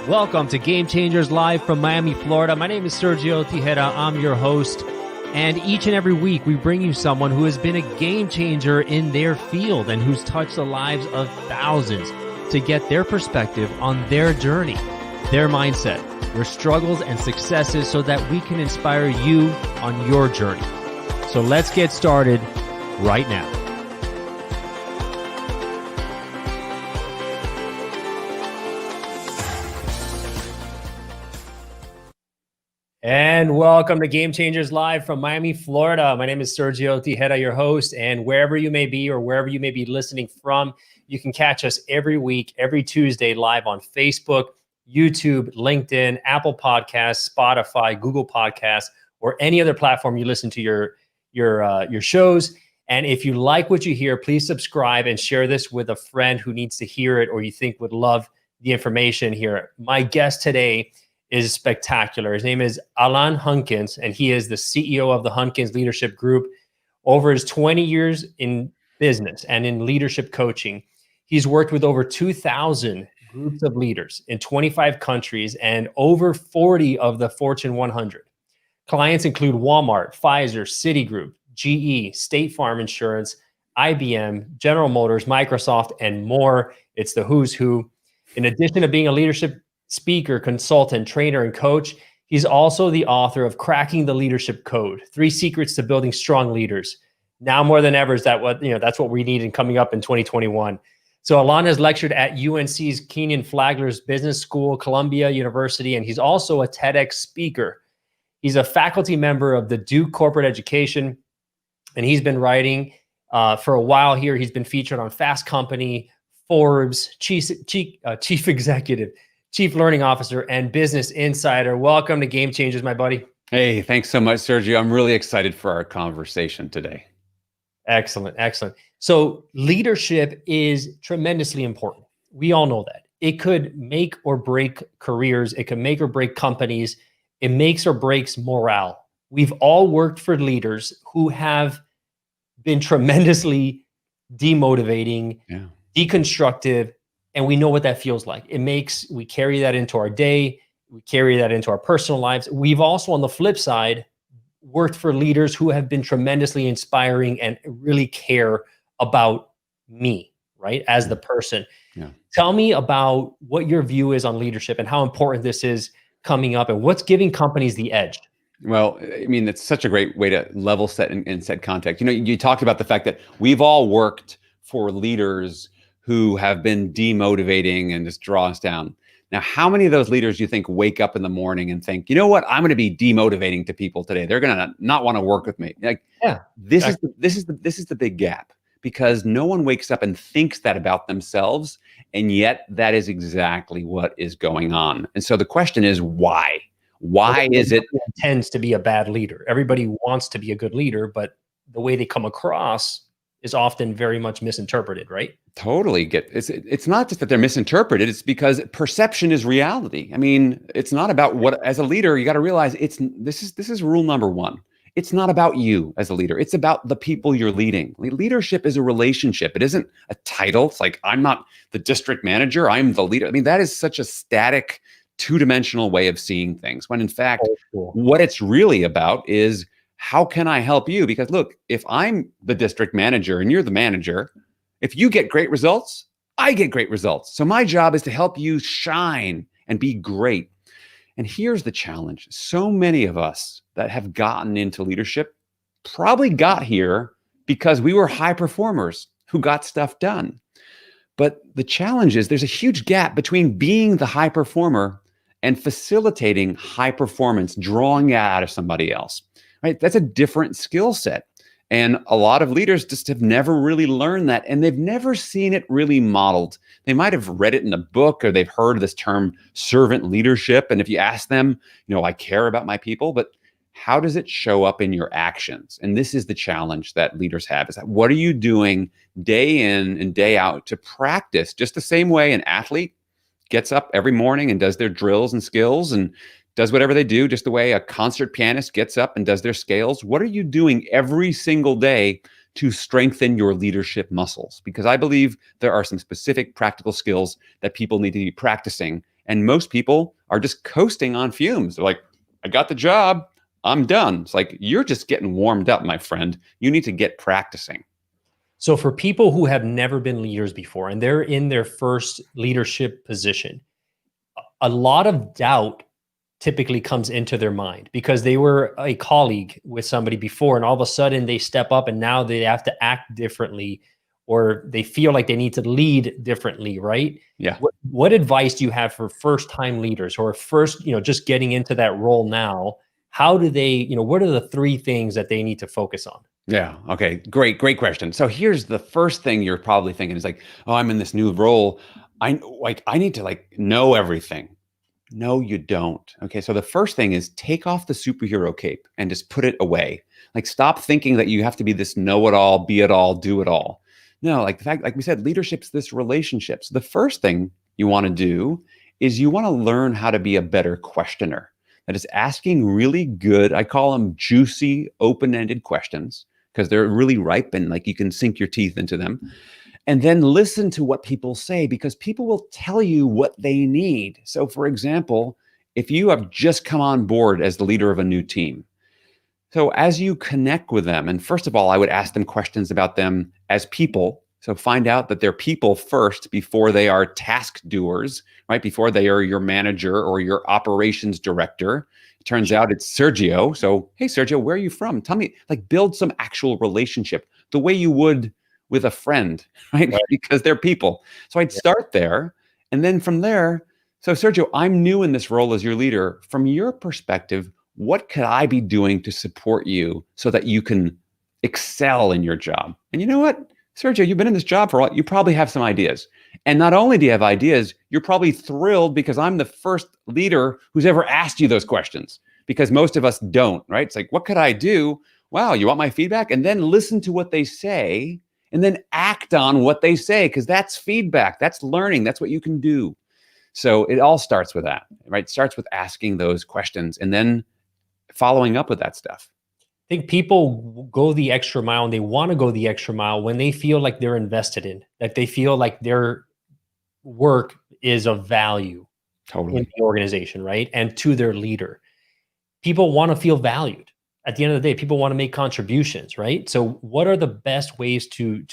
Welcome to Game Changers live from Miami, Florida. My name is Sergio Tigera. I'm your host. And each and every week, we bring you someone who has been a game changer in their field and who's touched the lives of thousands to get their perspective on their journey, their mindset, their struggles and successes so that we can inspire you on your journey. So let's get started right now. And welcome to Game Changers live from Miami, Florida. My name is Sergio Tigera, your host, and wherever you may be or wherever you may be listening from, you can catch us every week, every Tuesday live on Facebook, YouTube, LinkedIn, Apple Podcasts, Spotify, Google Podcasts, or any other platform you listen to your shows. And if you like what you hear, please subscribe and share this with a friend who needs to hear it or you think would love the information here. My guest today is spectacular. His name is Alain Hunkins, and he is the CEO of the Hunkins Leadership Group. Over his 20 years in business and in leadership coaching, he's worked with over 2,000 groups of leaders in 25 countries and over 40 of the Fortune 100. Clients include Walmart, Pfizer, Citigroup, GE, State Farm Insurance, IBM, General Motors, Microsoft, and more. It's the who's who. In addition to being a leadership speaker, consultant, trainer, and coach, he's also the author of Cracking the Leadership Code: 3 Secrets to Building Strong Leaders. Now more than ever, that's what we need in coming up in 2021. So Alain has lectured at UNC's Kenyon Flagler's Business School, Columbia University, and he's also a TEDx speaker. He's a faculty member of the Duke Corporate Education, and he's been writing for a while here. He's been featured on Fast Company, Forbes, Chief Executive, Chief Learning Officer, and Business Insider. Welcome to Game Changers, my buddy. Hey, thanks so much, Sergio. I'm really excited for our conversation today. Excellent, excellent. So leadership is tremendously important. We all know that. It could make or break careers. It can make or break companies. It makes or breaks morale. We've all worked for leaders who have been tremendously demotivating, deconstructive, and we know what that feels like. We carry that into our day. We carry that into our personal lives. We've also, on the flip side, worked for leaders who have been tremendously inspiring and really care about me, right, as the person. Yeah. Tell me about what your view is on leadership and how important this is coming up and what's giving companies the edge. Well, I mean, it's such a great way to level set and set context. You know, you talked about the fact that we've all worked for leaders who have been demotivating and just draw us down. Now, how many of those leaders do you think wake up in the morning and think, you know what, I'm going to be demotivating to people today. They're going to not want to work with me. Like, this is the big gap, because no one wakes up and thinks that about themselves, and yet that is exactly what is going on. And so the question is, why? Why is it tends to be a bad leader? Everybody wants to be a good leader, but the way they come across is often very much misinterpreted, right? Totally. It's not just that they're misinterpreted, it's because perception is reality. I mean, it's not about what, as a leader, you got to realize this is rule number 1. It's not about you as a leader. It's about the people you're leading. Leadership is a relationship. It isn't a title. It's like, I'm not the district manager, I'm the leader. I mean, that is such a static, two-dimensional way of seeing things, when in fact, what it's really about is, how can I help you? Because look, if I'm the district manager and you're the manager, if you get great results, I get great results. So my job is to help you shine and be great. And here's the challenge. So many of us that have gotten into leadership probably got here because we were high performers who got stuff done. But the challenge is there's a huge gap between being the high performer and facilitating high performance, drawing it out of somebody else. Right? That's a different skill set. And a lot of leaders just have never really learned that, and they've never seen it really modeled. They might have read it in a book, or they've heard this term servant leadership. And if you ask them, I care about my people, but how does it show up in your actions? And this is the challenge that leaders have, is that what are you doing day in and day out to practice just the same way an athlete gets up every morning and does their drills and skills and does whatever they do, just the way a concert pianist gets up and does their scales? What are you doing every single day to strengthen your leadership muscles? Because I believe there are some specific practical skills that people need to be practicing And most people are just coasting on fumes. They're like, I got the job, I'm done. It's like, you're just getting warmed up, my friend. You need to get practicing. So for people who have never been leaders before and they're in their first leadership position, a lot of doubt typically comes into their mind because they were a colleague with somebody before and all of a sudden they step up and now they have to act differently or they feel like they need to lead differently, right? Yeah. What advice do you have for first-time leaders or first, just getting into that role now? How do they, what are the 3 things that they need to focus on? Yeah. Okay. Great question. So here's the first thing you're probably thinking is like, oh, I'm in this new role. I need to know everything. No, you don't. Okay. So the first thing is take off the superhero cape and just put it away. Like, stop thinking that you have to be this know-it-all, be-it-all, do-it-all. No, the fact, like we said, leadership's this relationship. So the first thing you want to do is you want to learn how to be a better questioner. That is asking really good, I call them juicy, open-ended questions because they're really ripe and you can sink your teeth into them. And then listen to what people say because people will tell you what they need. So for example, if you have just come on board as the leader of a new team, so as you connect with them, and first of all, I would ask them questions about them as people. So find out that they're people first before they are task doers, right? Before they are your manager or your operations director. It turns out it's Sergio. So, hey, Sergio, where are you from? Tell me, build some actual relationship the way you would with a friend, right? Because they're people. So I'd start there. And then from there, so Sergio, I'm new in this role as your leader. From your perspective, what could I be doing to support you so that you can excel in your job? And you know what, Sergio, you've been in this job for a while. You probably have some ideas. And not only do you have ideas, you're probably thrilled because I'm the first leader who's ever asked you those questions because most of us don't, right? It's like, what could I do? Wow, you want my feedback? And then listen to what they say and then act on what they say because that's feedback. That's learning. That's what you can do. So it all starts with that, right? It starts with asking those questions and then following up with that stuff. I think people go the extra mile and they want to go the extra mile when they feel like they're invested in, that they feel like their work is of value in the organization, right? And to their leader. People want to feel valued. At the end of the day, people want to make contributions, right? So what are the best ways to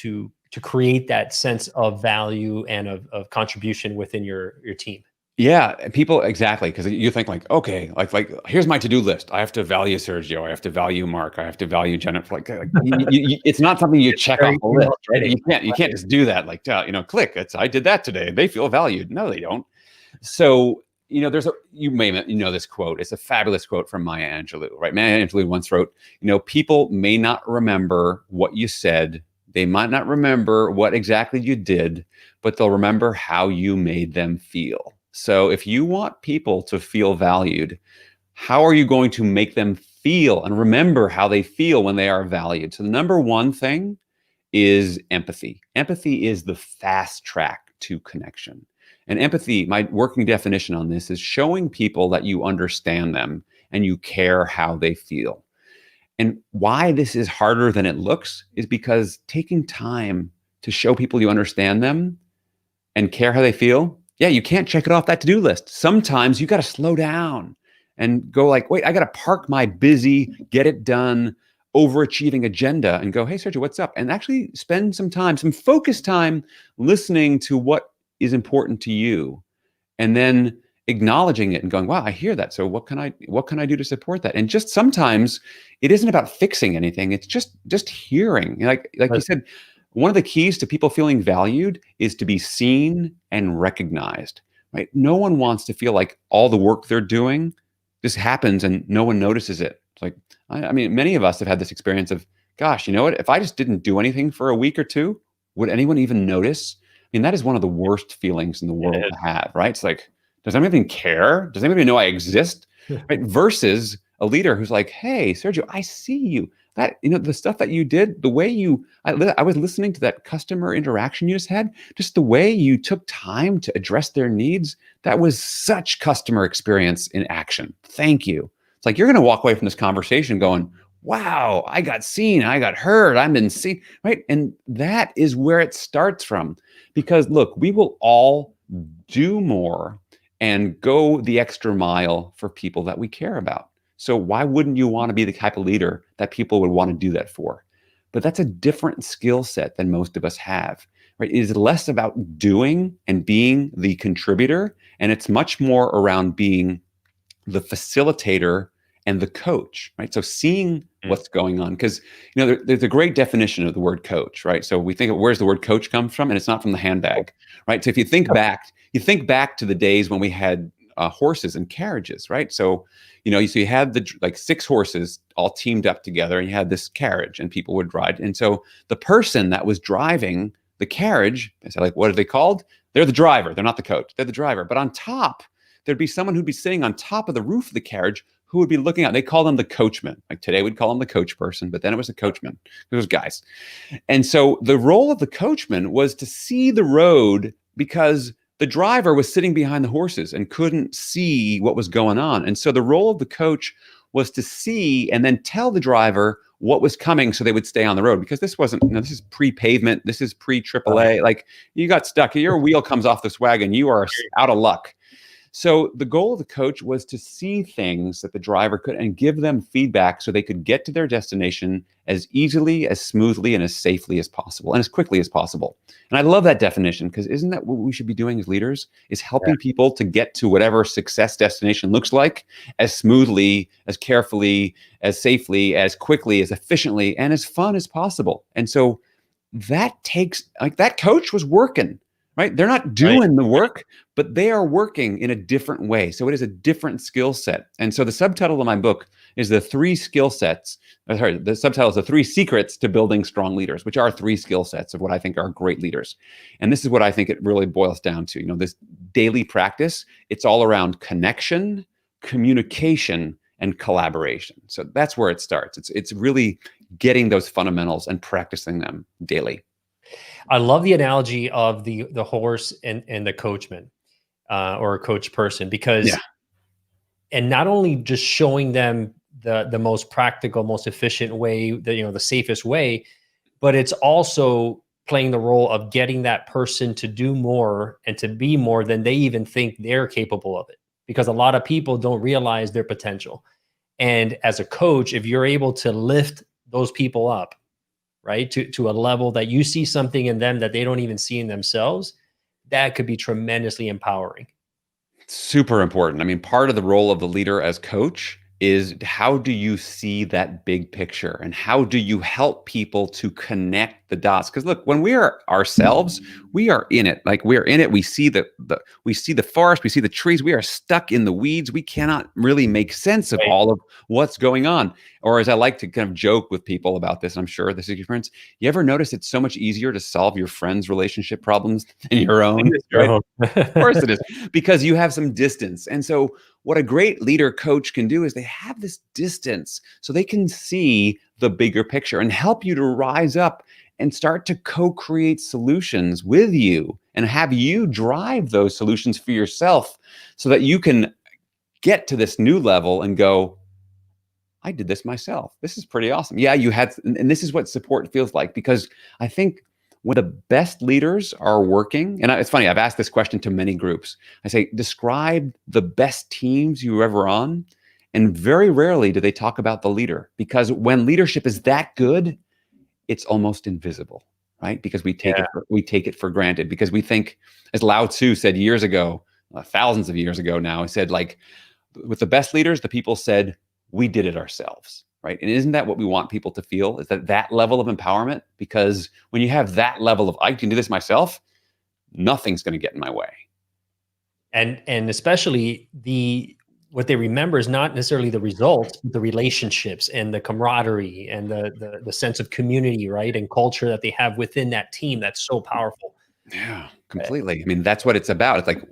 create that sense of value and of contribution within your team? Yeah, people, exactly. Because you think okay, here's my to-do list. I have to value Sergio. I have to value Mark. I have to value Jennifer. It's not something you check off the list, right? You can't just do that. Click. I did that today. They feel valued. No, they don't. So you may know this quote. It's a fabulous quote from Maya Angelou, right? Maya Angelou once wrote, people may not remember what you said. They might not remember what exactly you did, but they'll remember how you made them feel. So if you want people to feel valued, how are you going to make them feel and remember how they feel when they are valued? So the number one thing is empathy. Empathy is the fast track to connection. And empathy, my working definition on this is showing people that you understand them and you care how they feel. And why this is harder than it looks is because taking time to show people you understand them and care how they feel, you can't check it off that to-do list. Sometimes you got to slow down and go wait, I got to park my busy, get it done, overachieving agenda and go, hey, Sergio, what's up? And actually spend some time, some focused time listening to what is important to you and then acknowledging it and going, wow, I hear that. So what can I do to support that? And just sometimes it isn't about fixing anything. It's just hearing. Like you said, one of the keys to people feeling valued is to be seen and recognized, right? No one wants to feel like all the work they're doing just happens and no one notices it. It's I mean, many of us have had this experience of, gosh, you know what? If I just didn't do anything for a week or two, would anyone even notice? I mean, that is one of the worst feelings in the world to have, right? It's does anyone even care? Does anybody know I exist? Right? Versus a leader who's like, hey, Sergio, I see you. That, the stuff that you did, the way I was listening to that customer interaction you just had, just the way you took time to address their needs, that was such customer experience in action. Thank you. It's you're going to walk away from this conversation going, wow, I got seen, I got heard, I've been seen, right? And that is where it starts from. Because look, we will all do more and go the extra mile for people that we care about. So why wouldn't you want to be the type of leader that people would want to do that for? But that's a different skill set than most of us have, right? It is less about doing and being the contributor, and it's much more around being the facilitator and the coach, right? So seeing what's going on, because there's a great definition of the word coach, right? So we think of where's the word coach comes from, and it's not from the handbag, right? So if you think back to the days when we had horses and carriages, right? So so you had the 6 horses all teamed up together, and you had this carriage, and people would ride. And so the person that was driving the carriage, I said, what are they called? They're the driver. They're not the coach. They're the driver. But on top, there'd be someone who'd be sitting on top of the roof of the carriage who would be looking out. They call them the coachman. Like today, we'd call them the coach person, but then it was the coachman. It was guys. And so the role of the coachman was to see the road, because the driver was sitting behind the horses and couldn't see what was going on. And so the role of the coach was to see and then tell the driver what was coming so they would stay on the road, because this wasn't, this is pre-pavement. This is pre-AAA. Like, you got stuck, your wheel comes off this wagon, you are out of luck. So the goal of the coach was to see things that the driver could and give them feedback so they could get to their destination as easily, as smoothly, and as safely as possible, and as quickly as possible. And I love that definition, because isn't that what we should be doing as leaders, is helping people to get to whatever success destination looks like as smoothly, as carefully, as safely, as quickly, as efficiently, and as fun as possible. And so that takes, that coach was working. Right? They're not doing the work, but they are working in a different way. So it is a different skill set. And so the subtitle of my book is the 3 skill sets. The subtitle is the 3 secrets to building strong leaders, which are 3 skill sets of what I think are great leaders. And this is what I think it really boils down to. This daily practice, it's all around connection, communication, and collaboration. So that's where it starts. It's really getting those fundamentals and practicing them daily. I love the analogy of the horse and the coachman or a coach person, because and not only just showing them the most practical, most efficient way, the safest way, but it's also playing the role of getting that person to do more and to be more than they even think they're capable of it, because a lot of people don't realize their potential. And as a coach, if you're able to lift those people up, right, to a level that you see something in them that they don't even see in themselves, that could be tremendously empowering. Super important. I mean, part of the role of the leader as coach is, how do you see that big picture, and how do you help people to connect the dots? Because look, when we are ourselves, we are in it. Like, we're in it. We see the forest, we see the trees. We are stuck in the weeds. We cannot really make sense of all of what's going on. Or, as I like to kind of joke with people about this, and I'm sure this is your friends, you ever notice it's so much easier to solve your friends' relationship problems than your own? Right? Of course it is, because you have some distance. And so what a great leader coach can do is they have this distance so they can see the bigger picture and help you to rise up and start to co-create solutions with you, and have you drive those solutions for yourself, so that you can get to this new level and go, I did this myself. This is pretty awesome. Yeah, you had, and this is what support feels like. Because I think when the best leaders are working, and it's funny, I've asked this question to many groups. I say, describe the best teams you were ever on. And very rarely do they talk about the leader, because when leadership is that good, it's almost invisible, right? Because we take it for granted, because we think, as Lao Tzu said years ago, thousands of years ago now, he said, like, with the best leaders, the people said, we did it ourselves, right? And isn't that what we want people to feel, is that level of empowerment? Because when you have that level of, I can do this myself, nothing's going to get in my way. And especially what they remember is not necessarily the results, but the relationships and the camaraderie and the sense of community, right, and culture that they have within that team. That's so powerful. Yeah, completely. I mean, that's what it's about. It's like,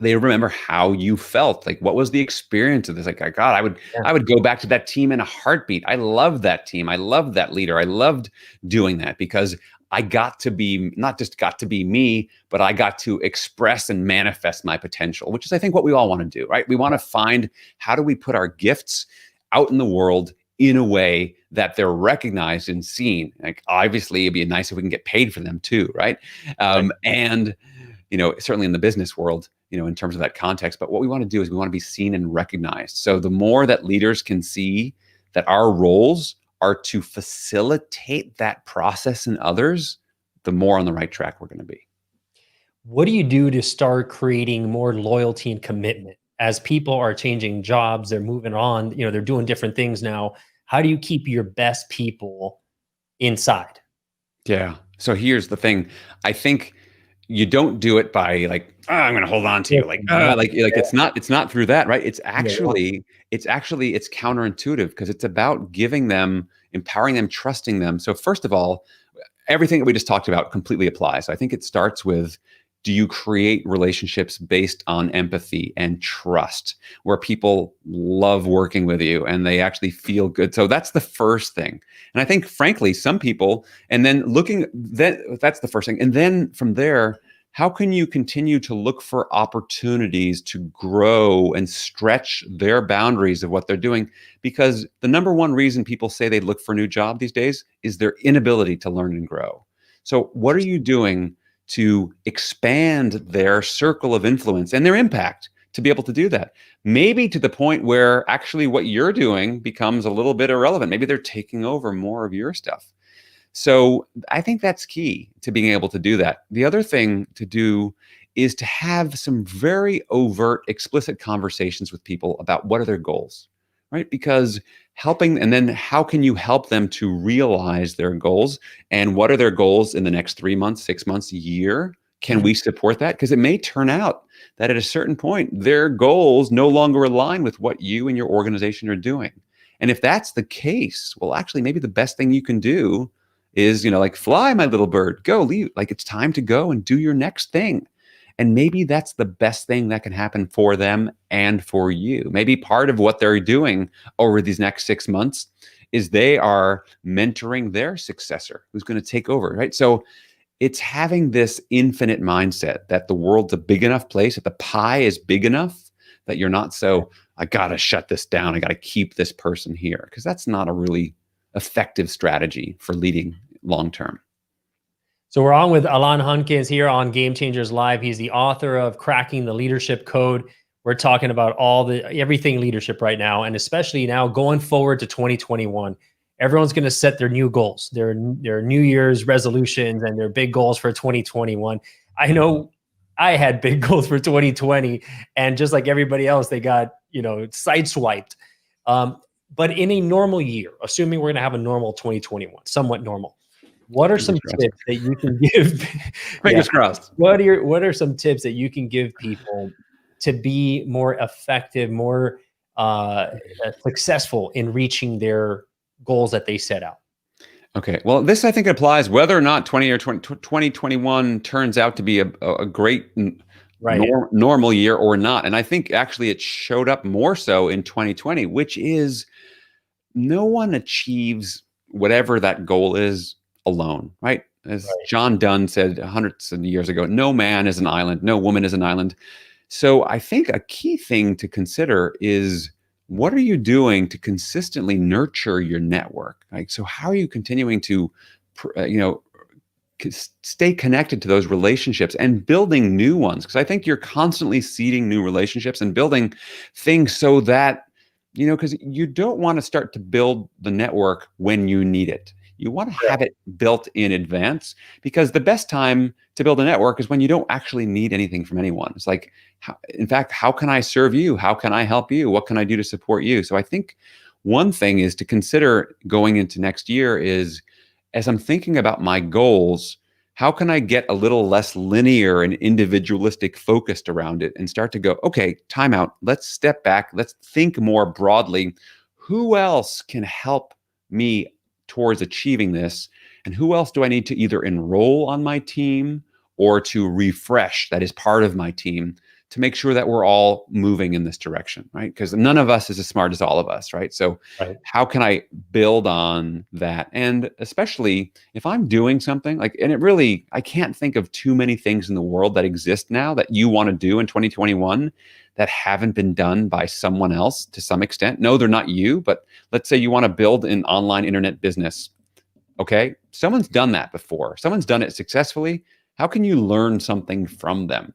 they remember how you felt. Like, what was the experience of this? Like, God, I would go back to that team in a heartbeat. I loved that team. I loved that leader. I loved doing that, because I got to be, not just got to be me, but I got to express and manifest my potential, which is, I think, what we all want to do, right? We want to find, how do we put our gifts out in the world in a way that they're recognized and seen? Like, obviously, it'd be nice if we can get paid for them too, right? And certainly in the business world, in terms of that context. But what we want to do is we want to be seen and recognized. So the more that leaders can see that our roles are to facilitate that process in others, the more on the right track we're going to be. What do you do to start creating more loyalty and commitment as people are changing jobs, they're moving on, they're doing different things now? How do you keep your best people inside? Yeah. So here's the thing. I think you don't do it by like, I'm going to hold on to you. It's not through that, right? It's counterintuitive because it's about giving them, empowering them, trusting them. So first of all, everything that we just talked about completely applies. So I think it starts with, do you create relationships based on empathy and trust where people love working with you and they actually feel good? So that's the first thing. And I think, frankly, some people, and then that's the first thing. And then from there, how can you continue to look for opportunities to grow and stretch their boundaries of what they're doing? Because the number one reason people say they look for a new job these days is their inability to learn and grow. So what are you doing to expand their circle of influence and their impact to be able to do that? Maybe to the point where actually what you're doing becomes a little bit irrelevant. Maybe they're taking over more of your stuff. So I think that's key to being able to do that. The other thing to do is to have some very overt, explicit conversations with people about what are their goals, right? Because and then how can you help them to realize their goals, and what are their goals in the next 3 months, 6 months, a year? Can we support that? Because it may turn out that at a certain point, their goals no longer align with what you and your organization are doing. And if that's the case, well, actually, maybe the best thing you can do is, like, fly, my little bird, go, leave. Like, it's time to go and do your next thing. And maybe that's the best thing that can happen for them and for you. Maybe part of what they're doing over these next 6 months is they are mentoring their successor who's going to take over, right? So it's having this infinite mindset that the world's a big enough place, that the pie is big enough that you're not I got to shut this down. I got to keep this person here, because that's not a really effective strategy for leading long-term. So we're on with Alain Hunkins here on Game Changers Live. He's the author of Cracking the Leadership Code. We're talking about everything leadership right now, and especially now going forward to 2021. Everyone's going to set their new goals, their New Year's resolutions, and their big goals for 2021. I know I had big goals for 2020, and just like everybody else, they got sideswiped. But in a normal year, assuming we're going to have a normal 2021, somewhat normal, what are some tips that you can give? Fingers crossed. What are some tips that you can give people to be more effective, more successful in reaching their goals that they set out? Okay. Well, this, I think, applies whether or not 2021 turns out to be a great normal year or not. And I think actually it showed up more so in 2020, which is no one achieves whatever that goal is alone, right? As John Donne said hundreds of years ago, no man is an island, no woman is an island. So I think a key thing to consider is, what are you doing to consistently nurture your network? Like, so how are you continuing to, stay connected to those relationships and building new ones? Because I think you're constantly seeding new relationships and building things so that, because you don't want to start to build the network when you need it. You want to have it built in advance, because the best time to build a network is when you don't actually need anything from anyone. It's like, in fact, how can I serve you? How can I help you? What can I do to support you? So I think one thing is to consider going into next year is, as I'm thinking about my goals, how can I get a little less linear and individualistic focused around it and start to go, okay, time out. Let's step back. Let's think more broadly. Who else can help me towards achieving this? And who else do I need to either enroll on my team or to refresh that is part of my team to make sure that we're all moving in this direction, right? Because none of us is as smart as all of us, right? So how can I build on that? And especially if I'm doing something like, and I can't think of too many things in the world that exist now that you want to do in 2021 that haven't been done by someone else to some extent. No, they're not you, but let's say you want to build an online internet business. Okay, someone's done that before. Someone's done it successfully. How can you learn something from them?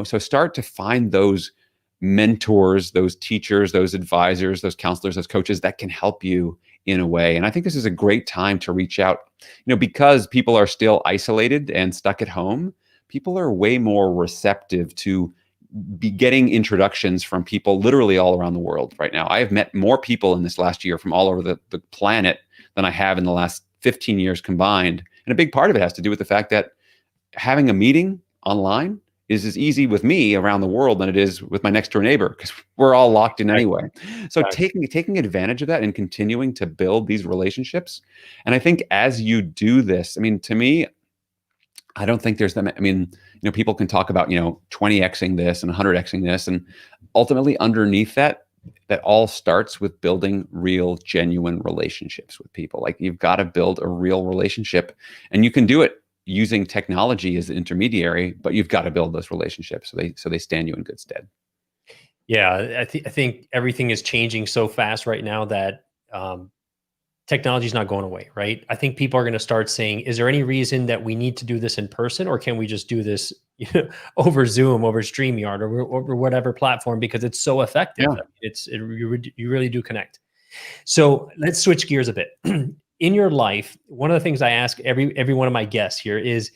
So start to find those mentors, those teachers, those advisors, those counselors, those coaches that can help you in a way. And I think this is a great time to reach out, because people are still isolated and stuck at home. People are way more receptive to be getting introductions from people literally all around the world right now. I have met more people in this last year from all over the planet than I have in the last 15 years combined. And a big part of it has to do with the fact that having a meeting online is as easy with me around the world than it is with my next door neighbor, because we're all locked in anyway. So taking advantage of that and continuing to build these relationships. And I think as you do this, to me, I don't think there's that. People can talk about, 20xing this and 100xing this. And ultimately underneath that all starts with building real, genuine relationships with people. Like, you've got to build a real relationship, and you can do it using technology as the intermediary, but you've got to build those relationships so they stand you in good stead. Yeah, I think everything is changing so fast right now that technology is not going away, right? I think people are going to start saying, is there any reason that we need to do this in person, or can we just do this over Zoom, over StreamYard, or over whatever platform, because it's so effective? Yeah. You really do connect. So let's switch gears a bit. In your life, one of the things I ask every one of my guests here is,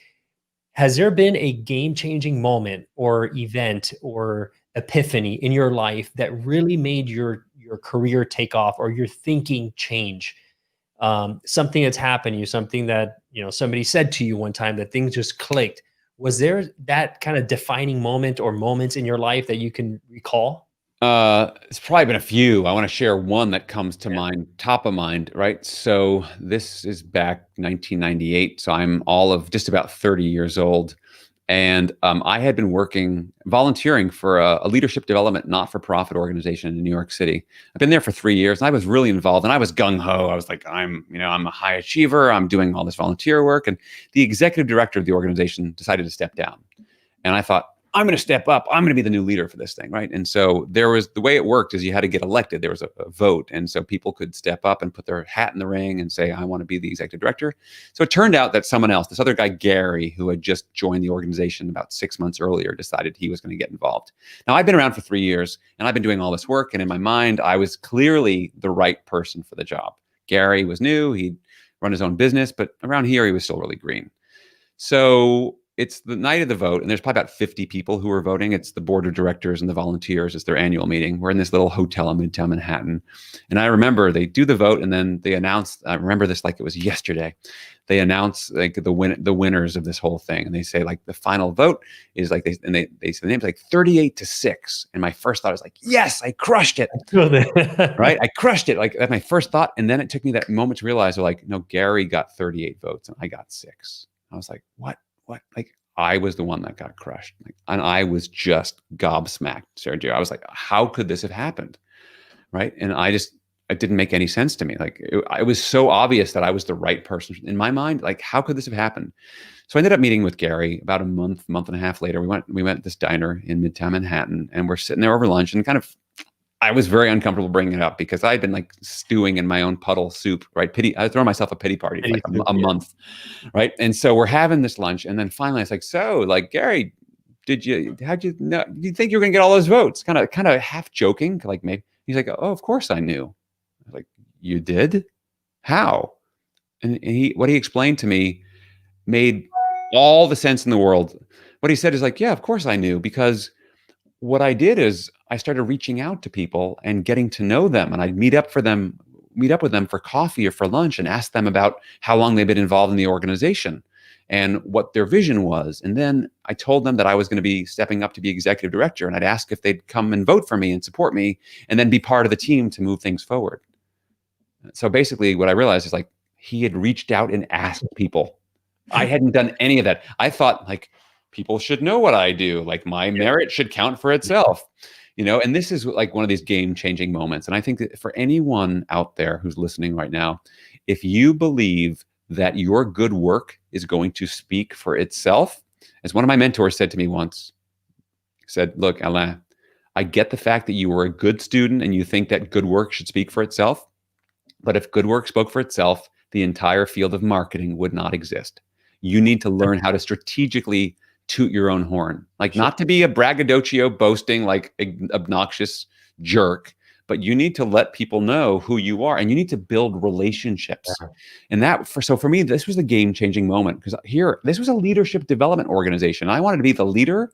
has there been a game-changing moment or event or epiphany in your life that really made your career take off, or your thinking change? Something that's happened to you, something that somebody said to you one time that things just clicked. Was there that kind of defining moment or moments in your life that you can recall? It's probably been a few. I want to share one that comes to mind, top of mind, right? So this is back 1998. So I'm all of just about 30 years old. And I had been volunteering for a leadership development not-for-profit organization in New York City. I've been there for 3 years, and I was really involved, and I was gung-ho. I was like, I'm a high achiever. I'm doing all this volunteer work. And the executive director of the organization decided to step down. And I thought, I'm going to step up. I'm going to be the new leader for this thing, right? And so the way it worked is you had to get elected. There was a vote. And so people could step up and put their hat in the ring and say, I want to be the executive director. So it turned out that someone else, this other guy, Gary, who had just joined the organization about 6 months earlier, decided he was going to get involved. Now, I've been around for 3 years, and I've been doing all this work. And in my mind, I was clearly the right person for the job. Gary was new. He'd run his own business, but around here, he was still really green. So it's the night of the vote, and there's probably about 50 people who are voting. It's the board of directors and the volunteers. It's their annual meeting. We're in this little hotel in Midtown Manhattan. And I remember they do the vote, and then they announce, I remember this like it was yesterday. They announce like the winners of this whole thing. And they say like the final vote is like, they say the name's like 38-6. And my first thought was like, yes, I crushed it. Right? I crushed it. Like that's my first thought. And then it took me that moment to realize, like, no, Gary got 38 votes and I got 6. I was like, what? Like, I was the one that got crushed. And I was just gobsmacked, Sergio. I was like, how could this have happened? Right. And it didn't make any sense to me. Like, it was so obvious that I was the right person in my mind. Like, how could this have happened? So I ended up meeting with Gary about a month and a half later. We went to this diner in Midtown Manhattan, and we're sitting there over lunch, and I was very uncomfortable bringing it up because I'd been like stewing in my own puddle soup, right? I was throwing myself a pity party for like a month, right? And so we're having this lunch, and then finally I was like, so like, Gary, how'd you know, do you think you're gonna get all those votes? Kind of half joking, like maybe. He's like, oh, of course I knew. I was like, you did? How? And what he explained to me made all the sense in the world. What he said is like, yeah, of course I knew, because what I did is I started reaching out to people and getting to know them, and I'd meet up with them for coffee or for lunch and ask them about how long they've been involved in the organization and what their vision was. And then I told them that I was going to be stepping up to be executive director, and I'd ask if they'd come and vote for me and support me and then be part of the team to move things forward. So basically what I realized is like, he had reached out and asked people. I hadn't done any of that. I thought like, people should know what I do. Like my merit should count for itself, and this is like one of these game-changing moments. And I think that for anyone out there who's listening right now, if you believe that your good work is going to speak for itself, as one of my mentors said to me once, said, look, Alain, I get the fact that you were a good student and you think that good work should speak for itself. But if good work spoke for itself, the entire field of marketing would not exist. You need to learn how to strategically toot your own horn, like not to be a braggadocio boasting, like obnoxious jerk, but you need to let people know who you are and you need to build relationships. Yeah. And so for me, this was a game-changing moment because this was a leadership development organization. I wanted to be the leader.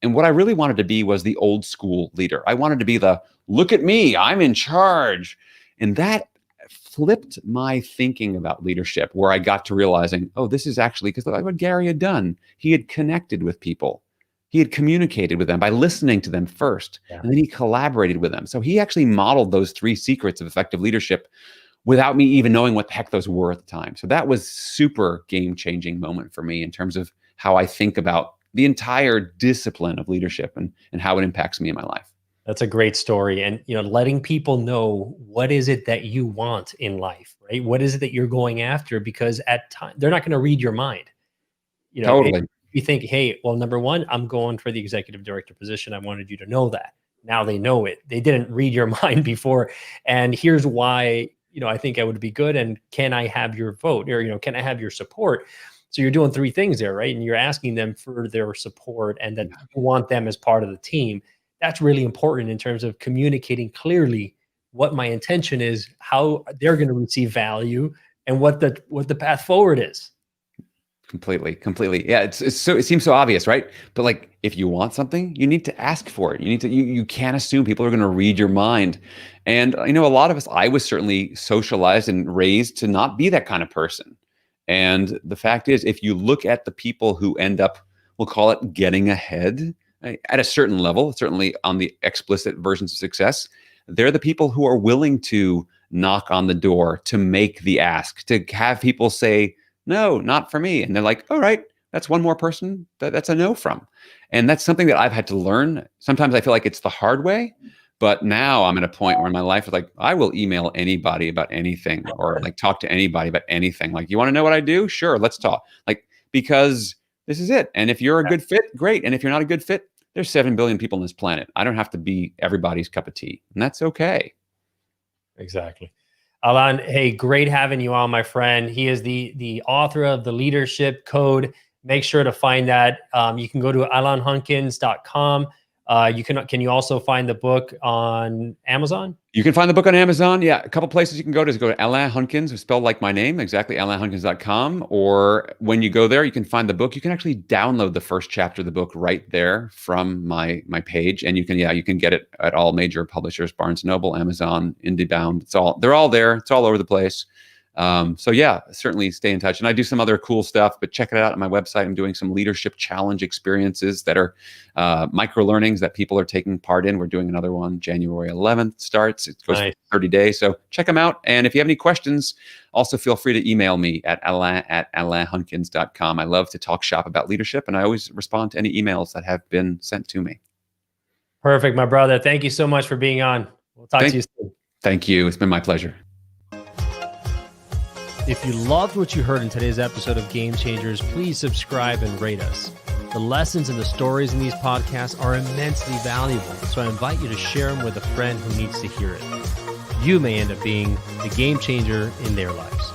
And what I really wanted to be was the old school leader. I wanted to be the, look at me, I'm in charge. And that flipped my thinking about leadership, where I got to realizing, oh, this is actually, because what Gary had done, he had connected with people. He had communicated with them by listening to them first, and then he collaborated with them. So he actually modeled those 3 secrets of effective leadership without me even knowing what the heck those were at the time. So that was super game-changing moment for me in terms of how I think about the entire discipline of leadership and how it impacts me in my life. That's a great story. And, letting people know what is it that you want in life, right? What is it that you're going after? Because at time, they're not going to read your mind. Totally. You think, hey, well, number one, I'm going for the executive director position. I wanted you to know that. Now they know it. They didn't read your mind before. And here's why, I think I would be good. And can I have your vote? Or, can I have your support? So you're doing 3 things there, right? And you're asking them for their support and that you want them as part of the team. That's really important in terms of communicating clearly what my intention is, how they're going to receive value, and what the path forward is. Completely. Yeah, it seems so obvious, right? But like, if you want something, you need to ask for it. You can't assume people are going to read your mind. And a lot of us, I was certainly socialized and raised to not be that kind of person. And the fact is, if you look at the people who end up, we'll call it getting ahead at a certain level, certainly on the explicit versions of success, they're the people who are willing to knock on the door, to make the ask, to have people say, no, not for me. And they're like, all right, that's one more person that's a no from. And that's something that I've had to learn. Sometimes I feel like it's the hard way, but now I'm at a point where in my life, it's like, I will email anybody about anything or like talk to anybody about anything. Like, you want to know what I do? Sure, let's talk. Like, because this is it. And if you're a good fit, great. And if you're not a good fit, there's 7 billion people on this planet. I don't have to be everybody's cup of tea. And that's okay. Exactly. Alain, hey, great having you on, my friend. He is the author of The Leadership Code. Make sure to find that. You can go to alainhunkins.com. Can you also find the book on Amazon? You can find the book on Amazon. Yeah, a couple places you can go to Alain Hunkins, spelled like my name, exactly, alainhunkins.com. Or when you go there, you can find the book. You can actually download the first chapter of the book right there from my page. And you can get it at all major publishers, Barnes & Noble, Amazon, IndieBound. They're all there. It's all over the place. So yeah, certainly stay in touch. And I do some other cool stuff, but check it out on my website. I'm doing some leadership challenge experiences that are micro learnings that people are taking part in. We're doing another one January 11th starts. It goes for 30 days. So check them out. And if you have any questions, also feel free to email me at alain@alainhunkins.com. I love to talk shop about leadership, and I always respond to any emails that have been sent to me. Perfect, my brother. Thank you so much for being on. We'll talk to you soon. Thank you. It's been my pleasure. If you loved what you heard in today's episode of Game Changers, please subscribe and rate us. The lessons and the stories in these podcasts are immensely valuable, so I invite you to share them with a friend who needs to hear it. You may end up being the game changer in their lives.